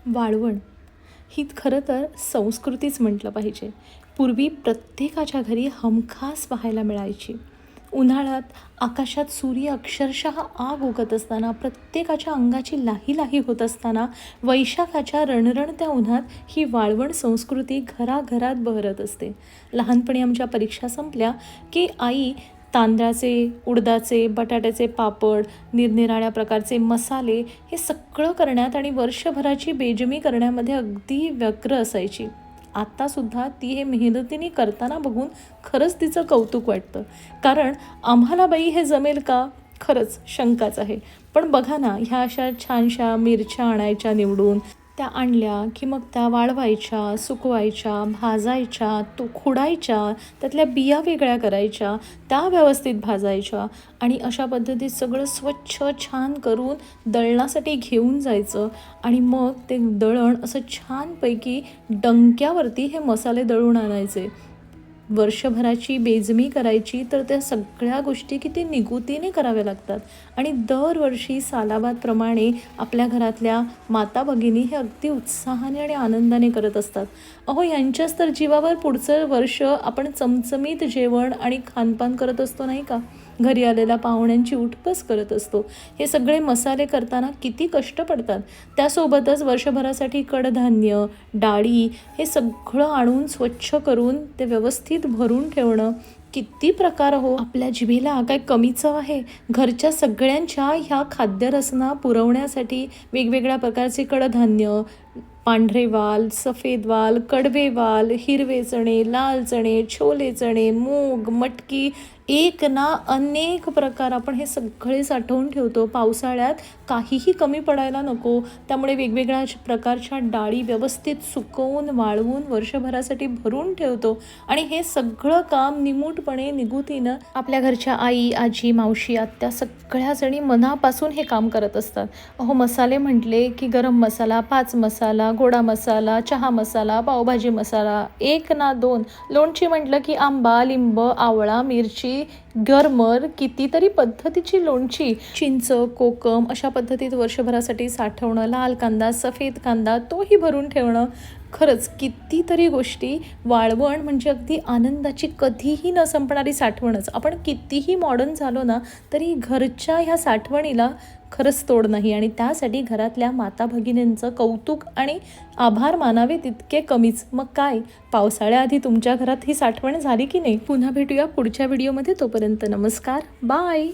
वाळवण ही खरं तर संस्कृतीच म्हटलं पाहिजे. पूर्वी प्रत्येकाच्या घरी हमखास पाहायला मिळायची. उन्हाळ्यात आकाशात सूर्य अक्षरशः आग उगत असताना, प्रत्येकाच्या अंगाची लाही लाही होत असताना, वैशाखाच्या रणरणत्या उन्हात ही वाळवण संस्कृती घराघरात बहरत असते. लहानपणी आमच्या परीक्षा संपल्या की आई तांदळाचे, उडदाचे, बटाट्याचे पापड, निरनिराळ्या प्रकारचे मसाले हे सगळं करण्यात आणि वर्षभराची बेजमी करण्यामध्ये अगदी व्यग्र असायची. आत्तासुद्धा ती हे मेहनतीने करताना बघून खरंच तिचं कौतुक वाटतं. कारण आम्हाला बाई हे जमेल का? खरंच शंकाच आहे. पण बघा ना, ह्या अशा छानशा मिरच्या आणायच्या निवडून, त्या आणल्या की मग त्या वाळवायच्या, सुकवायच्या, भाजायच्या, खुडायच्या, त्यातल्या बिया वेगळ्या करायच्या, त्या व्यवस्थित भाजायच्या आणि अशा पद्धतीत सगळं स्वच्छ छान करून दळणासाठी घेऊन जायचं आणि मग ते दळण असं छानपैकी डंक्यावरती हे मसाले दळून आणायचे. वर्षभराची बेजमी करायची तर त्या सगळ्या गोष्टी किती निगुतीने कराव्या लागतात आणि दरवर्षी सालाबादप्रमाणे आपल्या घरातल्या माता भगिनी हे अगदी उत्साहाने आणि आनंदाने करत असतात. अहो, यांच्याच तर जीवावर पुढचं वर्ष आपण चमचमीत जेवण आणि खानपान करत असतो नाही का? घरी आलेल्या पाहुण्यांची उठबस करत असतो. हे सगळे मसाले करताना किती कष्ट पडतात. त्यासोबतच वर्षभरासाठी कडधान्य, डाळी हे सगळं आणून स्वच्छ करून ते व्यवस्थित भरून ठेवणं. किती प्रकार हो. आपल्या जिभेला काय कमी चव आहे? घरच्या सगळ्यांच्या ह्या खाद्यरसना पुरवण्यासाठी वेगवेगळ्या प्रकारचे कडधान्य, पांढरे वाल, सफेद वाल, कडवे वाल, हिरवे चणे, लाल चणे, छोले चणे, मूग, मटकी, एक ना अनेक प्रकार आपण हे सगळे साठवून ठेवतो. पावसाळ्यात काहीही कमी पडायला नको, त्यामुळे वेगवेगळ्या प्रकारच्या डाळी व्यवस्थित सुकवून वाळवून वर्षभरासाठी भरून ठेवतो आणि हे सगळं काम निमूटपणे निगुतीनं आपल्या घरच्या आई, आजी, मावशी, आत्या सगळ्याजणी मनापासून हे काम करत असतात. अहो, मसाले म्हटले की गरम मसाला, 5 मसाला, गोडा मसाला, चहा मसाला, पावभाजी मसाला, एक ना दोन. लोणची म्हटलं की आंबा, लिंब, आवळा, मिरची, गरमर, कितीतरी पद्धतीची लोणची, चिंच, कोकम अशा पद्धतीत वर्षभरासाठी साठवणं, लाल कांदा, सफेद कांदा तोही भरून ठेवणं. खरंच कितीतरी गोष्टी. वाळवण म्हणजे अगदी आनंदाची कधीही न संपणारी साठवणच. आपण कितीही मॉडर्न झालो ना तरी घरच्या ह्या साठवणीला खरंच तोड नाही आणि त्यासाठी घरातल्या माता भगिनींचं कौतुक आणि आभार मानावे तितके कमीच. मग काय, पावसाळ्याआधी तुमच्या घरात ही साठवण झाली की नाही? पुन्हा भेटूया पुढच्या व्हिडिओमध्ये. तोपर्यंत नमस्कार, बाय.